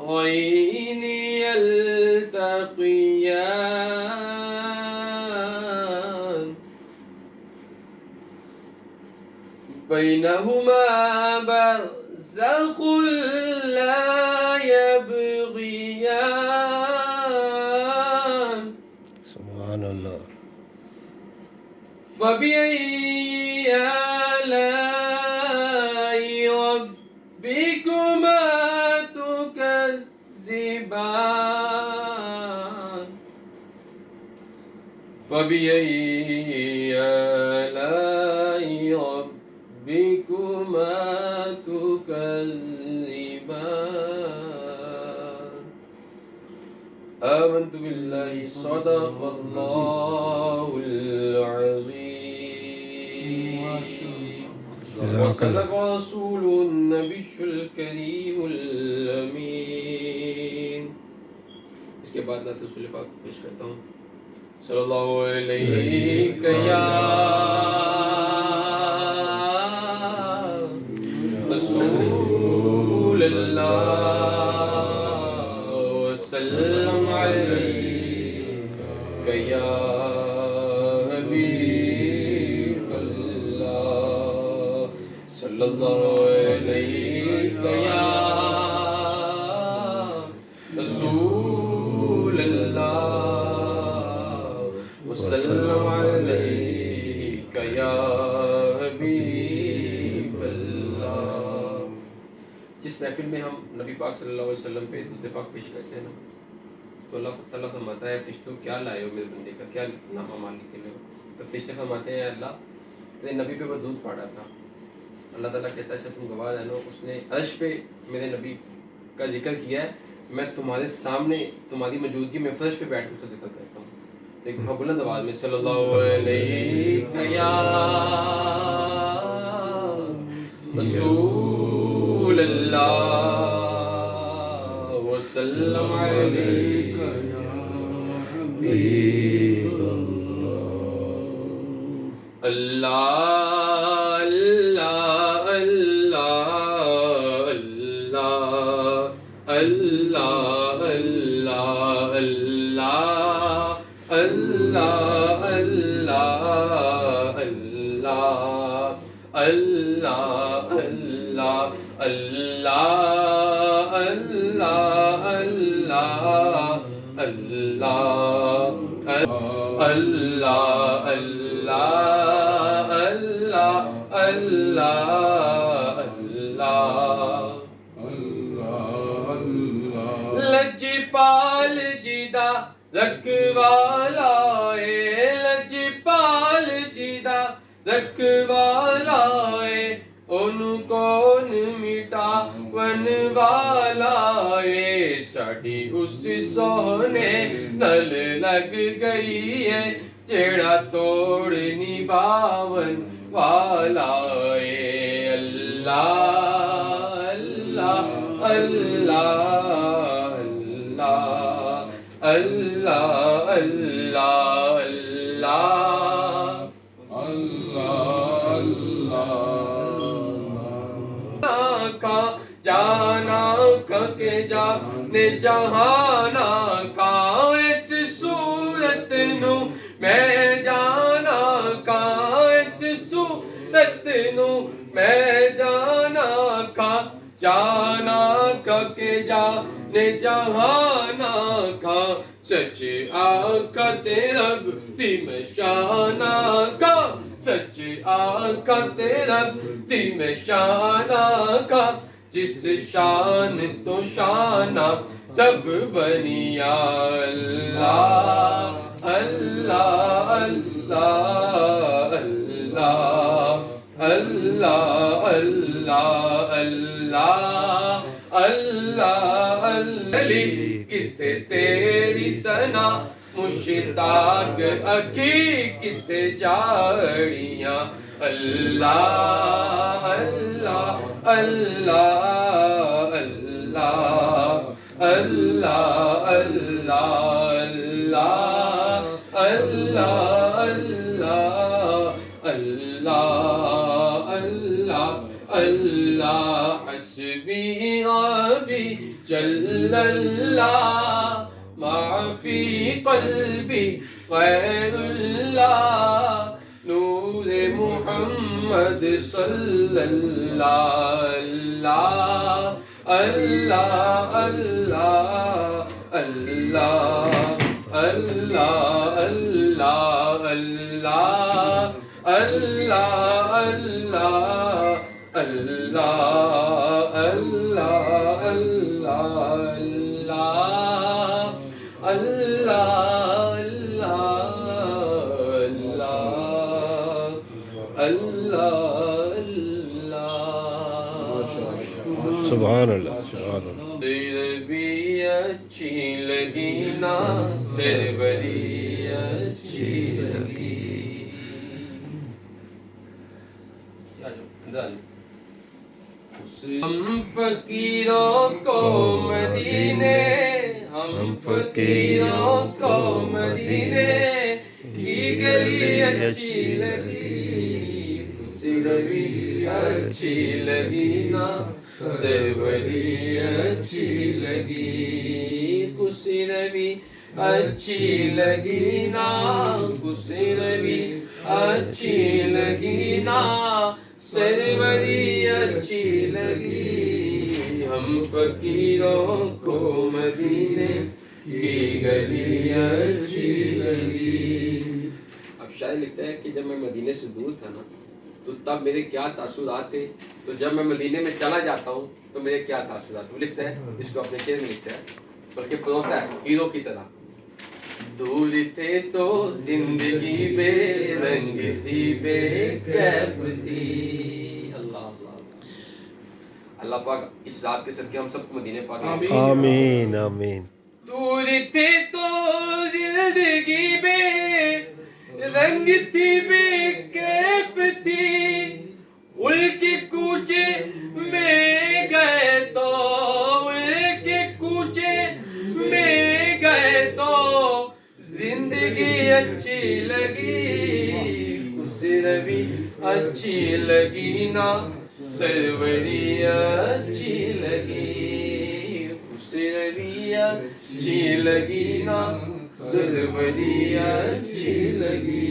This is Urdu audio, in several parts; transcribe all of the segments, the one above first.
البحرين يلتقيان بينهما برزخ لا يبغيان سبحان اللہ. فبأي آلاء ربكما تكذبان فبأي آلاء ربكما تكذبان آمنت بالله صدق الله العظيم وصدق رسول النبي الكريم الأمين. اس کے بعد نعت رسول پاک پیش کرتا ہوں. صلی اللہ علیہ یا رسول اللہ وسلم علیک یا حبیب اللہ صلی اللہ علیہ یا رسول اللہ وسلم علیک یا حبیب اللہ. جس محفل میں ہم نبی پاک صلی اللہ علیہ وسلم پہ درود پاک پیش کرتے ہیں نا تو اللہ تعالیٰ فرماتا ہے فرشتوں کیا لائے ہو میرے بندے کا، کیا نامہ مالک کے لیے. تو فرشتے فرماتے ہیں اللہ تیرے نبی پہ وہ دودھ پڑا تھا. اللہ تعالیٰ کہتا ہے اچھا تم گواہ رہنا، اس نے عرش پہ میرے نبی کا ذکر کیا ہے، میں تمہارے سامنے تمہاری موجودگی میں فرش پہ بیٹھ کر اس کا ذکر کرتا ہوں. ایک بلند آواز میں صلی اللہ علیہ یا رسول اللہ وسلم علیک یا حبیب اللہ اللہ اللہ اللہ اللہ اللہ اللہ اللہ اللہ اللہ اللہ اللہ اللہ اللہ اللہ اللہ لجپال جیدہ رکھوالا ہے، لجپال جیدہ رکھوالا ہے، ان کون مٹاون والا ہے. ساڑی اس سونے نل لگ گئی ہے، چیڑا توڑ نباون والا ہے. اللہ اللہ اللہ اللہ اللہ اللہ اللہ کا جانا کہ جانے جہانا کا اس صورت نو میں جانا کا اس صورت نو میں جانا کا جانا کہ جانے جہانا کا سچ آقا تیرا دیم شانہ کا سچ آقا تیرا دیم شانہ کا جس شان تو شانہ سب بنی یا اللہ اللہ اللہ اللہ اللہ اللہ اللہ علی کتے تیری ثنا مشتاق اکی کتے جاڑیاں اللہ اللہ اللہ اللہ اللہ اللہ اللہ اللہ اللہ اللہ اللہ حسبی نبی جل اللہ ما فی قلبی خیر اللہ نور محمد صلی اللہ اللہ اللہ اللہ اللہ اللہ اللہ اللہ اللہ اللہ اللہ اللہ اللہ سبحان اللہ سبحان اللہ. بھی اچھی لگی نا سربری اچھی لگی. ہم فقیروں کو مدینے ہم فقیروں کو مدینے کی گلی اچھی لگی سربری اچھی لگی نا سربری اچھی لگی کسی نبی اچھی لگی نا کسی نبی اچھی لگی نا سربری اچھی لگی ہم فقیروں کو مدینے کی گلی اچھی لگی. اب شاعر لکھتا ہے کہ جب میں مدینے سے دور تھا نا تو تب میرے کیا تاثرات تھے تو جب میں مدینے میں چلا جاتا ہوں تو میرے کیا تاثرات. وہ لکھتا ہے اس کو اپنے شعر میں لکھتا ہے بلکہ پروتا ہے ہیرو کی طرح. دور تھے تو زندگی بے رنگ تھی بے کیف تھی. اللہ اللہ اللہ پاک اس رات کے صدقے ہم سب کو مدینے پاک میں آمین آمین. دور تھے تو زندگی بے رنگ تھی بے کیف تھی ال کے کوچے میں گئے تو ال کے کوچے میں گئے تو زندگی اچھی لگی کسی نبی اچھی لگی نا سربری اچھی لگی کسی نبی اچھی لگی نا سربری اچھی لگی.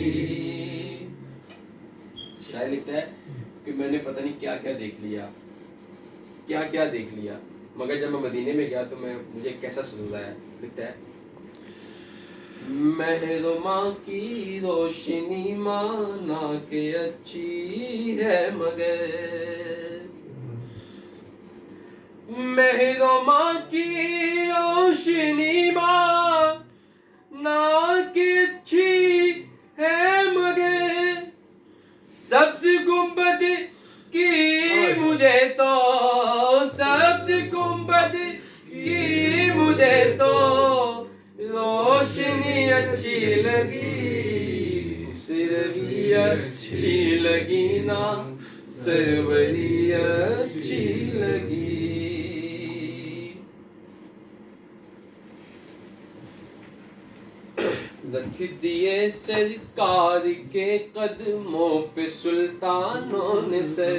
شاعر لکھتا ہے کہ میں نے پتہ نہیں کیا کیا دیکھ لیا مگر جب میں مدینے میں گیا تو مجھے کیسا سرور آیا. لکھتا ہے مہرماں کی روشنی مانا کہ اچھی ہے مگر مہرماں کی روشنی مانا کہ اچھی ہے مگر سبز گنبد کی مجھے تو سبز گنبد کی مجھے تو روشنی اچھی لگی سربری اچھی لگی نا سربری اچھی لگی. رکھ دیے سرکار کے قدموں پہ سلطانوں نے سر.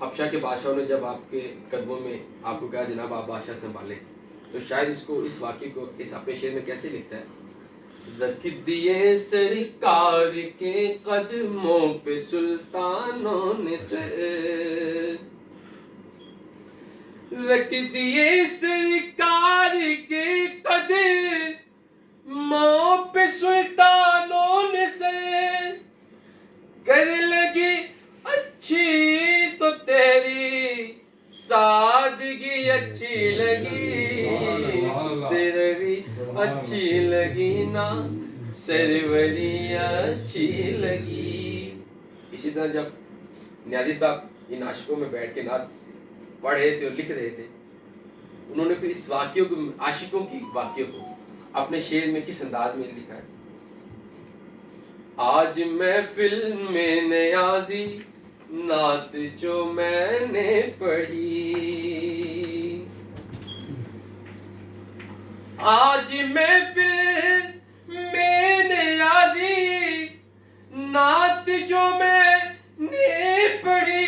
حبشہ کے بادشاہوں نے جب آپ کے قدموں میں آپ کو کہا جناب آپ بادشاہ سنبھالیں تو شاید اس واقعے کو اس اپنے شعر میں کیسے لکھتا ہے. رکھ دیے سرکار کے قدموں پہ سلطانوں نے سر رکھ دیے سرکار کے قدموں پہ سلطانوں نے سر کر لگی اچھی تو تیری سادگی اچھی لگی سربری اچھی لگی نا سربری اچھی لگی. اسی طرح جب نیازی صاحب ان عاشقوں میں بیٹھ کے نعت پڑھ رہے تھے اور لکھ رہے تھے انہوں نے پھر اس واقعوں کو عاشقوں کی واقعوں کو اپنے شعر میں کس انداز میں لکھا ہے. آج محفل میں نیازی نعت جو میں نے پڑھی آج محفل میں نیازی نعت جو میں نے پڑھی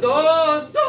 200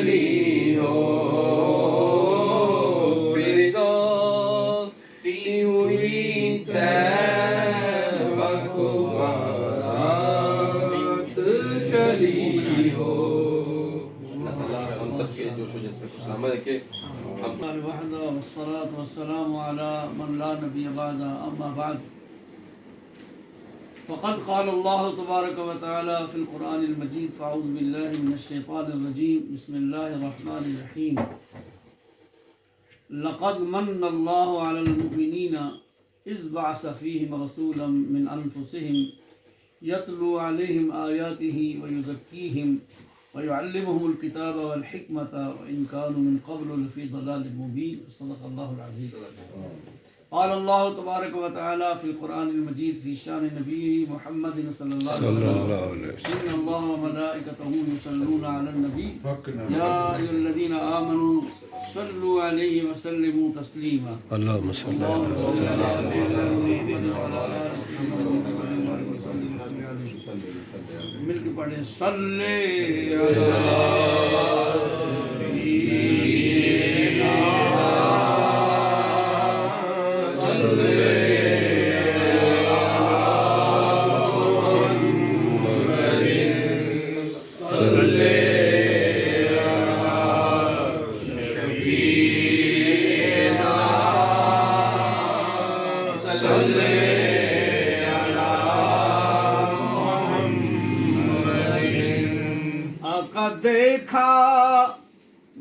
چلی ہو پھرتی ہوئی طیبہ کو بارات چلی ہو. اللہ تعالیٰ ہم سب کے جوش و جذبے کو سلامت رکھے. وحدہ والصلاة والسلام على من لا نبی بعد اما بعد فقد قال الله تبارك وتعالى في القرآن المجيد فأعوذ بالله من الشيطان الرجيم بسم الله الرحمن الرحيم لقد من الله على المؤمنين إذ بعث فيهم رسولا من أنفسهم يتلو عليهم آياته ويزكيهم ويعلمهم الكتاب والحكمة وإن كانوا من قبل لفي ضلال مبين. صدق الله العظيم. قال الله تبارك وتعالى في القرآن المجيد في شان نبيه محمد صلى الله عليه وسلم إن الله وملائكته يصلون على النبي يا أيها الذين آمنوا صلوا عليه وسلموا تسليما. اللهم صل على سيدنا مل کے پڑھیں صلی آقا دیکھا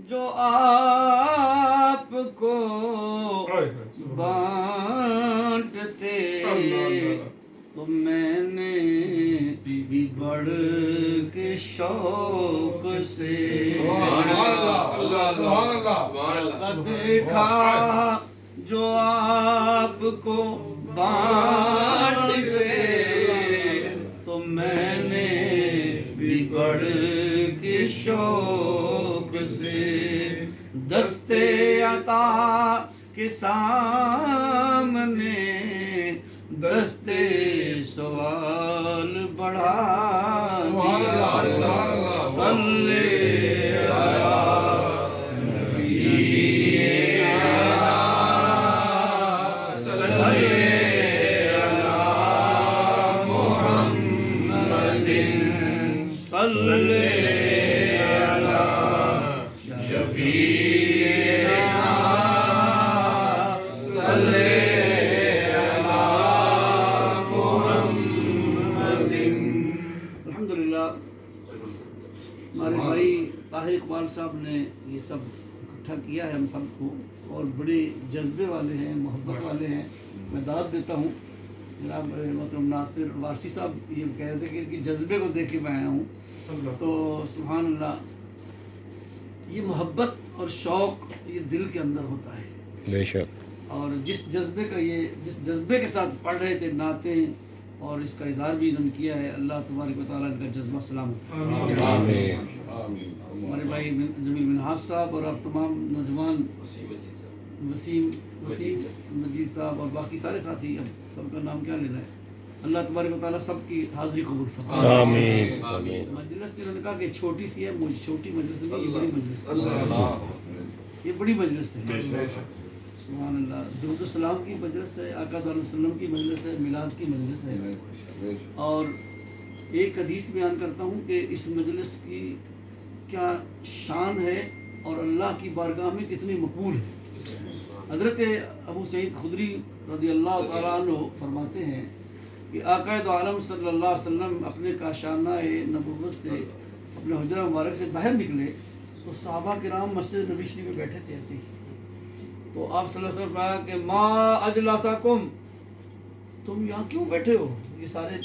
جو آپ کو بانٹتے تو میں نے بھی بڑھ کے شوق سے آقا دیکھا جو آپ کو بانٹتے تو میں نے بھی بڑھ کے شوق سے دستے عطا کے سامنے دستے سوال بڑھا دیا. صلی ہمارے بھائی طاہر اقبال صاحب نے یہ سب اکٹھا کیا ہے ہم سب کو اور بڑے جذبے والے ہیں محبت والے ہیں. میں دعوت دیتا ہوں جناب محترم ناصر وارسی صاحب یہ کہہ رہے تھے کہ ان کے جذبے کو دیکھ کے میں آیا ہوں تو سبحان اللہ یہ محبت اور شوق یہ دل کے اندر ہوتا ہے بے شک. اور جس جذبے کے ساتھ پڑھ رہے تھے نعتیں اور اس کا اظہار بھی انہوں نے کیا ہے اللہ تبارک و تعالیٰ ان کا جذبہ سلامت. ہمارے بھائی جمیل منہاج صاحب اور اب تمام نوجوان وسیم مجید صاحب اور باقی سارے ساتھی اب سب کا نام کیا لینا ہے اللہ تبارک و تعالیٰ سب کی حاضری قبول فرمائے. آمین. مجلس انہوں نے کہا کہ چھوٹی سی ہے چھوٹی مجلس نہیں یہ بڑی مجلس ہے. یہ بڑی مجلس ہے سبحان اللہ. درود السلام کی مجلس ہے آقا صلی اللہ علیہ وسلم کی مجلس ہے میلاد کی مجلس ہے. اور ایک حدیث بیان کرتا ہوں کہ اس مجلس کی کیا شان ہے اور اللہ کی بارگاہ میں کتنی مقبول ہے. حضرت ابو سعید خدری رضی اللہ تعالیٰ عنہ فرماتے ہیں کہ آقا دو عالم صلی اللہ علیہ وسلم اپنے کاشانہ نبوت سے اپنے حجرہ مبارک سے باہر نکلے تو صحابہ کرام مسجد نبی شریف میں بیٹھے تھے ایسے ہی. تو آپ صلی اللہ علیہ وسلم کہا کہ ما اجلاسکم تم یہاں کیوں بیٹھے ہو. یہ سارے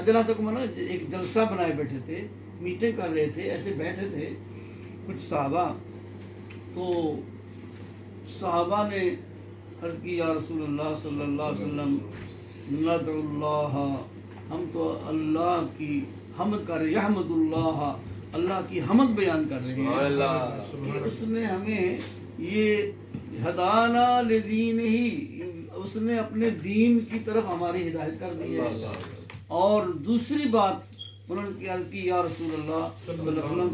اجلاسکم نا ایک جلسہ بنائے بیٹھے تھے میٹنگ کر رہے تھے ایسے بیٹھے تھے کچھ صحابہ. تو صحابہ نے عرض کی یا رسول اللہ صلی اللہ علیہ وسلم ندعو اللہ ہم تو اللہ کی حمد کر رہے یحمد اللہ کی حمد بیان کر رہے ہیں کہ اس نے ہمیں یہ ہدانا لدین ہی اس نے اپنے دین کی طرف ہماری ہدایت کر دی ہے. اور دوسری بات انہوں نے عرض کی یا رسول اللہ صلی اللہ علیہ وسلم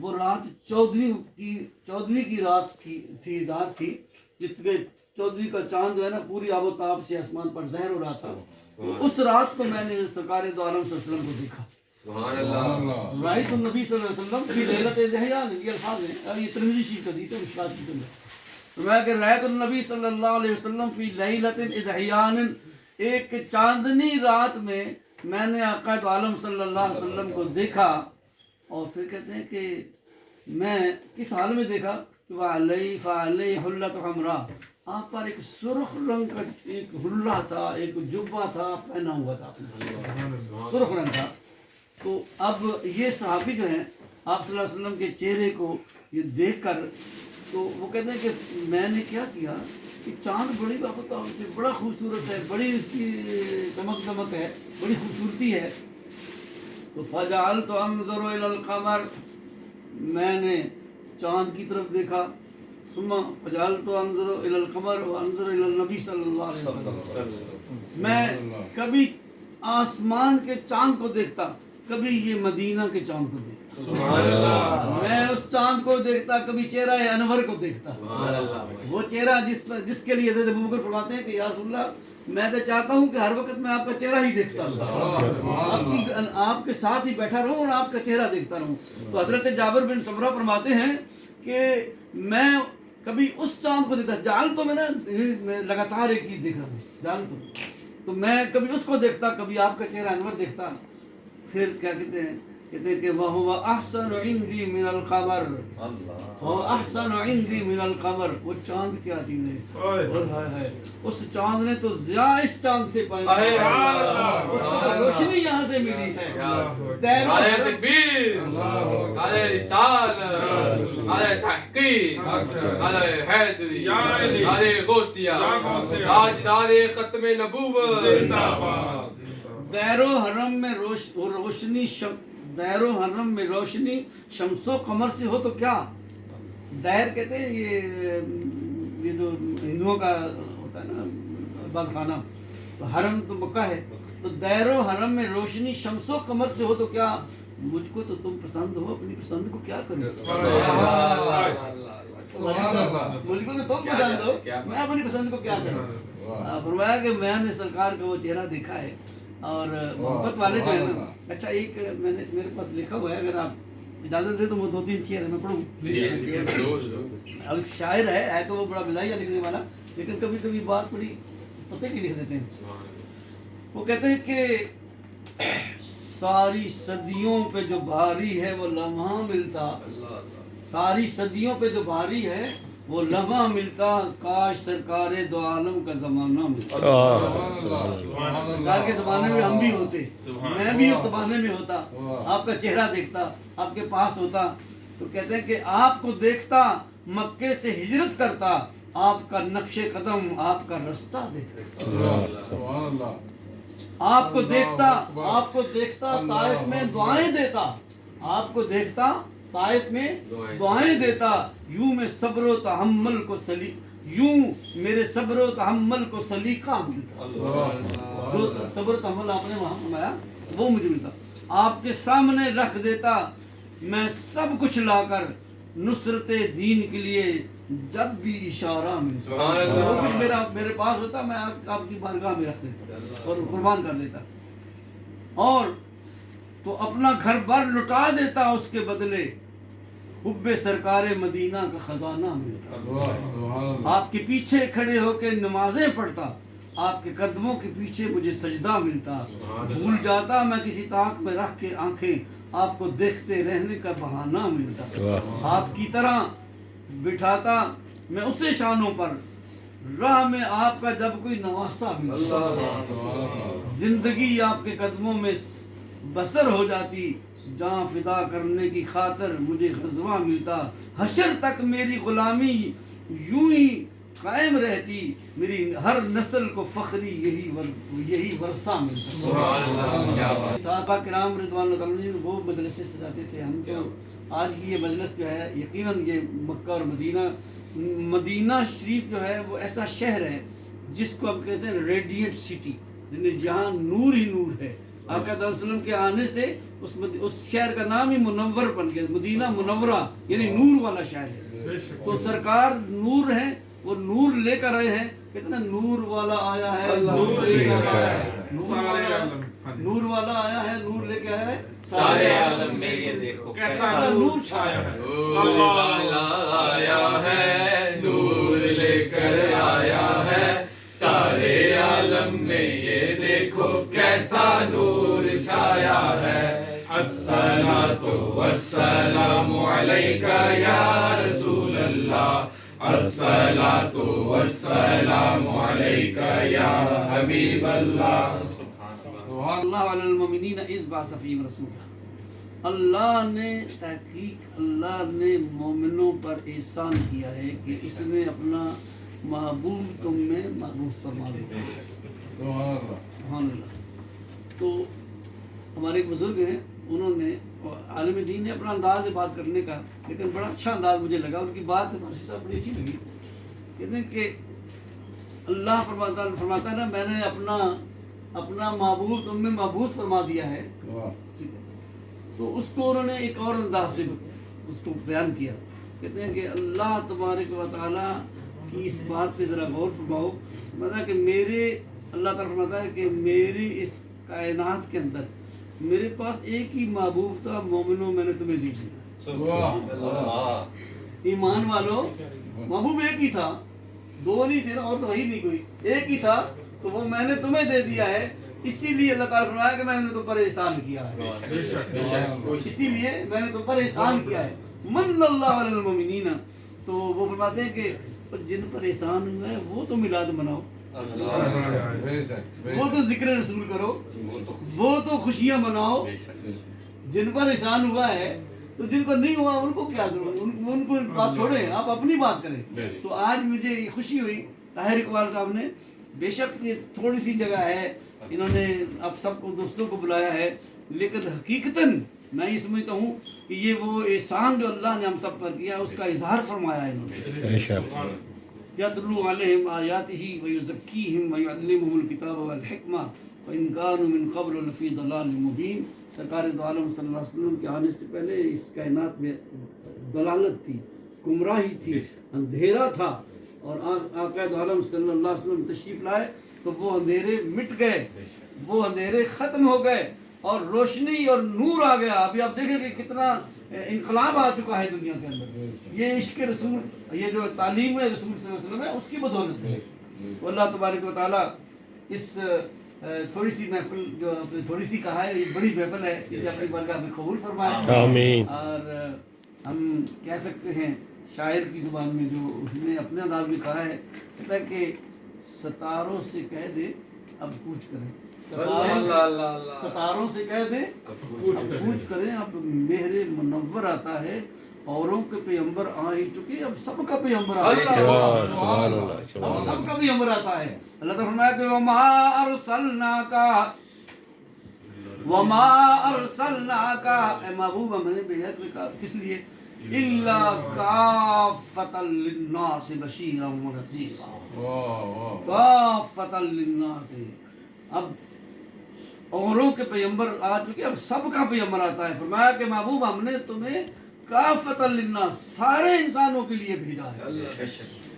وہ رات 14ویں کی رات تھی جس کے 14ویں کا چاند جو ہے نا پوری آب و تاب سے آسمان پر ظاہر ہو رہا تھا. تو اس رات کو میں نے سرکار دو عالم صلی اللہ علیہ وسلم کو دیکھا. سبحان اللہ. رأیت النبی صلی اللہ علیہ وسلم فی لیلۃ اضحیان، یہ الفاظ ہیں. اب یہ ترمذی شریف حدیث ہے، مشکات کی اندر فرمایا کہ رأیت النبی صلی اللہ علیہ وسلم فی لیلۃ اضحیان، ایک چاندنی رات میں نے آقا دو عالم صلی اللہ علیہ وسلم کو دیکھا. اور پھر کہتے ہیں کہ میں کس حال میں دیکھا کہ فعلی حلۃ حمراء، آپ پر ایک سرخ رنگ کا ایک حلہ تھا، ایک جبہ تھا پہنا ہوا تھا، سرخ رنگ تھا. تو اب یہ صحابی جو ہیں آپ صلی اللہ علیہ وسلم کے چہرے کو یہ دیکھ کر تو وہ کہتے ہیں کہ میں نے کیا کیا کہ چاند بڑی بابت ہے، بڑا خوبصورت ہے، بڑی اس کی چمک دمک ہے، بڑی خوبصورتی ہے. تو فجعلت انظر الی القمر، میں نے چاند کی طرف دیکھا. ثم فجعلت انظر الی القمر وانظر الی النبی صلی اللہ علیہ وسلم، میں کبھی آسمان کے چاند کو دیکھتا، کبھی یہ مدینہ کے چاند کو دیکھتا. سبحان اللہ. میں اس چاند کو دیکھتا، کبھی چہرہ انور کو دیکھتا. سبحان اللہ. وہ چہرہ جس کے لیے حضرت ابوبکر فرماتے ہیں کہ یا رسول اللہ میں تو چاہتا ہوں کہ ہر وقت میں آپ کا چہرہ ہی دیکھتا ہوں، آپ کے ساتھ ہی بیٹھا رہوں اور آپ کا چہرہ دیکھتا رہوں. تو حضرت جابر بن سمرہ فرماتے ہیں کہ میں کبھی اس چاند کو دیکھتا، جان تو میں لگاتار ایک چیز دیکھ رہا ہوں، جان تو میں کبھی اس کو دیکھتا، کبھی آپ کا چہرہ انور دیکھتا. پھر کیا کہتے ہیں کہ وَهُوَ أَحْسَنُ عِنْدِي مِنَ الْقَمَرِ، وَهُوَ أَحْسَنُ عِنْدِي مِنَ الْقَمَرِ. وہ چاند کیا چیز ہے، اس چاند نے تو ضیاء اس چاند سے پائی، اس کو روشنی یہاں سے ملی ہے. نعرہ تکبیر، نعرہ رسالت، نعرہ تحقیق، نعرہ حیدری، نعرہ غوثیہ، تاجدار ختم نبوت. دیر و حرم میں روشنی شمس و قمر سے ہو تو کیا. دیر کہتے ہیں یہ جو ہندوؤں کا ہوتا ہے نا عبادت خانہ، تو حرم تو مکہ ہے. تو دیر و حرم میں روشنی شمس و قمر سے ہو تو کیا، مجھ کو تو تم پسند ہو، اپنی پسند کو کیا کرو. مجھ کو تو تم پسند ہو، میں اپنی پسند کو کیا کروں. فرمایا کہ میں نے سرکار کا وہ چہرہ دیکھا ہے. اور محبت والے جو ہے نا، اچھا ایک میں نے میرے پاس لکھا ہوا ہے، اگر آپ اجازت دیں تو وہ 2-3 شعر ہے میں پڑھوں. اب شاعر ہے تو وہ بڑا مزاحیہ لکھنے والا، لیکن کبھی کبھی بات بڑی پتہ کی لکھ دیتے ہیں. وہ کہتے ہیں کہ ساری صدیوں پہ جو بھاری ہے وہ لمحہ ملتا، ساری صدیوں پہ جو بھاری ہے وہ لمحہ ملتا، کاش سرکار دو عالم کا زمانہ ملتا. سرکار کے زمانے میں ہم بھی ہوتے، میں بھی اس زمانے میں ہوتا، آپ کا چہرہ دیکھتا، آپ کے پاس ہوتا. تو کہتے ہیں کہ آپ کو دیکھتا، مکے سے ہجرت کرتا، آپ کا نقش قدم، آپ کا رستہ دیکھتا. آپ کو دیکھتا طائف میں دعائیں دیتا، آپ کو دیکھتا طائف میں دعائیں دیتا. یوں میں صبر و تحمل کو میرے صبر و تحمل کو سلیقہ ملتا. جو صبر و تحمل آپ نے وہاں فرمایا وہ مجھے ملتا. آپ کے سامنے رکھ دیتا میں سب کچھ لا کر، نصرت دین کے لیے جب بھی اشارہ ملتا. جو کچھ میرے پاس ہوتا میں آپ کی بارگاہ میں رکھ دیتا اور قربان کر دیتا. اور تو اپنا گھر بار لٹا دیتا، اس کے بدلے حب سرکار مدینہ کا خزانہ ملتا. آپ کے پیچھے کھڑے ہو کے نمازیں پڑھتا، آپ کے قدموں کے پیچھے مجھے سجدہ ملتا. بھول جاتا میں کسی طاق میں رکھ کے آنکھیں، آپ کو دیکھتے رہنے کا بہانہ ملتا. آپ کی طرح بٹھاتا میں اسے شانوں پر، راہ میں آپ کا جب کوئی نواسا ملتا. زندگی آپ کے قدموں میں بسر ہو جاتی، جان فدا کرنے کی خاطر مجھے غزوہ ملتا. حشر تک میری غلامی یوں ہی قائم رہتی، میری ہر نسل کو فخری یہی ورثہ ملتا. صحابہ کرام رضوان اللہ علیہم وہ مجلس سے سجاتے تھے. ہم تو آج کی یہ مجلس جو ہے یقیناً یہ مکہ اور مدینہ شریف جو ہے وہ ایسا شہر ہے جس کو ہم کہتے ہیں ریڈینٹ سٹی، جہاں نور ہی نور ہے. آقا صلی اللہ علیہ وسلم کے آنے سے اس شہر کا نام ہی منور بن گیا، مدینہ منورہ، یعنی نور والا شہر ہے۔ تو سرکار نور ہیں، وہ نور لے کر آئے ہیں، کتنا نور والا آیا ہے، نور لے کر آیا ہے، نور والا آیا ہے، نور لے کے آیا ہے، سارے عالم میں یہ دیکھو کیسا نور چھایا ہے۔ نور والا آیا ہے، نور لے کر آیا ہے، سارے عالم میں یہ دیکھو کیسا نور چھایا ہے۔ الصلاۃ والسلام علیک یا رسول اللہ، الصلاۃ والسلام علیک یا حبیب اللہ۔ اللہ علی المؤمنین اذ بعث فیہم رسولا، اللہ نے تحقیق اللہ نے مومنوں پر احسان کیا ہے کہ اس نے اپنا محبوب تم میں مبعوث فرما دیا۔ سبحان اللہ۔ تو ہمارے ایک بزرگ ہیں، انہوں نے عالم دین نے اپنا انداز ہے بات کرنے کا، لیکن بڑا اچھا انداز مجھے لگا ان کی بات، فارسی صاحب بڑی اچھی لگی۔ کہتے ہیں کہ اللہ فرماتا ہے نا، میں نے اپنا محبوب تم میں مبعوث فرما دیا ہے، تو اس کو انہوں نے ایک اور انداز سے اس کو بیان کیا۔ کہتے ہیں کہ اللہ تبارک و تعالیٰ کی اس بات پہ ذرا غور فرماؤ، مطلب کہ اللہ تعالیٰ فرماتا ہے کہ میری اس کائنات کے اندر میرے پاس ایک ہی محبوب تھا، مومنوں میں نے تمہیں دے دیا۔ ایمان والو، محبوب ایک ہی تھا، دو نہیں تھے نا، اور تو وہی نہیں کوئی، ایک ہی تھا، تو وہ میں نے تمہیں دے دیا ہے۔ اسی لیے اللہ تعالیٰ فرمایا کہ میں نے تم پر احسان کیا ہے، اسی لیے میں نے تم پر احسان کیا ہے۔ من اللہ علی المؤمنین، تو وہ فرماتے ہیں کہ جن پر احسان ہوا ہے وہ تو میلاد مناؤ، وہ تو ذکر رسول کرو، وہ تو خوشیاں مناؤ۔ جن پر احسان ہوا ہے تو جن کو نہیں ہوا ان کو کیا ضرورت، ان کو بات چھوڑیں، آپ اپنی بات کریں۔ تو آج مجھے یہ خوشی ہوئی، طاہر اقبال صاحب نے، بے شک یہ تھوڑی سی جگہ ہے، انہوں نے آپ سب کو دوستوں کو بلایا ہے، لیکن حقیقتاً میں یہ سمجھتا ہوں کہ یہ وہ احسان جو اللہ نے ہم سب پر کیا اس کا اظہار فرمایا ہے انہوں نے۔ یتلو علیہم آیاتہ ویزکیہم ویعلمہم الکتاب والحکمہ وإن كانوا من قبل لفی ضلال مبین۔ سرکار دو عالم صلی اللہ علیہ وسلم کے آنے سے پہلے اس کائنات میں ضلالت تھی، گمراہی تھی، اندھیرا تھا، اور آقا دو عالم صلی اللہ علیہ وسلم تشریف لائے تو وہ اندھیرے مٹ گئے، وہ اندھیرے ختم ہو گئے اور روشنی اور نور آ گیا۔ ابھی آپ دیکھیں کہ کتنا انقلاب آ چکا ہے دنیا کے اندر، یہ عشق رسول، یہ جو تعلیم ہے رسول صلی اللہ علیہ وسلم ہے، اس کی بدولت ہے۔ تو اللہ تبارک و تعالیٰ اس تھوڑی سی محفل جو آپ نے تھوڑی سی کہا ہے، یہ بڑی محفل ہے، اسے اپنی بارگاہ میں قبول فرمائے۔ آمین۔ اور ہم کہہ سکتے ہیں شاعر کی زبان میں جو اس نے اپنے انداز میں کہا ہے، کہتا ہے کہ ستاروں سے کہہ دے اب کوچ کریں، ستاروں سے کہہ دے اب کوچ کریں، اب مہر منور آتا ہے، اوروں کے پیغمبر آ ہی چکے، اب سب کا پیغمبر آتا ہے، اب سب کا پیغمبر آتا ہے۔ اللہ تعالیٰ فرمایا کہ وما ارسلناک، اے محبوب ہم نے بھیجا تمہیں کس لیے؟ الا کافۃ للناس بشیرا ونذیرا، کافۃ للناس، اب اوروں کے پیغمبر آ چکے، اب سب کا پیغمبر آتا ہے۔ فرمایا کہ محبوب ہم نے تمہیں کافۃ للناس، سارے انسانوں کے لیے بھیجا ہے،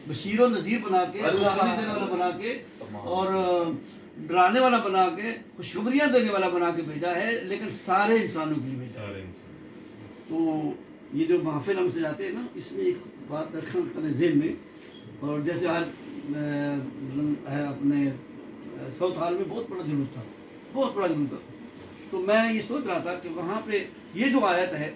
بشیر و نذیر بنا کے، خوشخبری دینے والا بنا کے، اور ڈرانے والا بنا کے، خوشخبریاں دینے والا بنا کے بھیجا ہے، لیکن سارے انسانوں کے لیے بھیجا ہے۔ تو یہ جو محفل ہم سے جاتے ہیں نا، اس میں ایک بات رکھنا ذہن میں، اور جیسے آج ہے اپنے ساؤتھ ہال میں بہت بڑا جلوس تھا، بہت بڑا جلوس تھا، تو میں یہ سوچ رہا تھا کہ وہاں پہ یہ جو آیت ہے،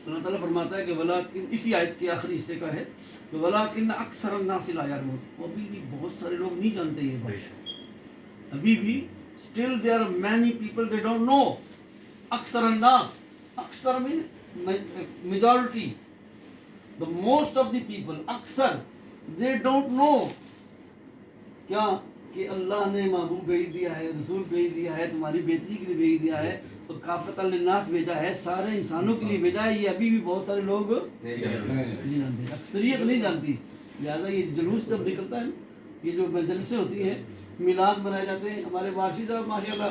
اللہ تعالیٰ فرماتا ہے کہ ولیکن، اسی آیت کے آخری حصے کا ہے کہ ولیکن اکثر الناس لا یعلمون، ابھی بھی بہت سارے لوگ نہیں جانتے یہ بات، ابھی بھی still there are many people they don't know۔ اکثر الناس، اکثر میں majority، the most of the people، اکثر they don't know کیا کہ اللہ نے محبوب بھیج دیا ہے، رسول بھیج دیا ہے، تمہاری بہتری کے لیے بھیج دیا ہے، اور کافۃ للناس بھیجا ہے، سارے انسانوں کے لیے بھیجا ہے۔ یہ ابھی بھی بہت سارے لوگ نہیں جانتے، اکثریت نہیں جانتی۔ لہٰذا یہ جلوس جب نکلتا ہے، یہ جو مجلسیں ہوتی ہیں، میلاد منائے جاتے ہیں، ہمارے وارثی صاحب ماشاء اللہ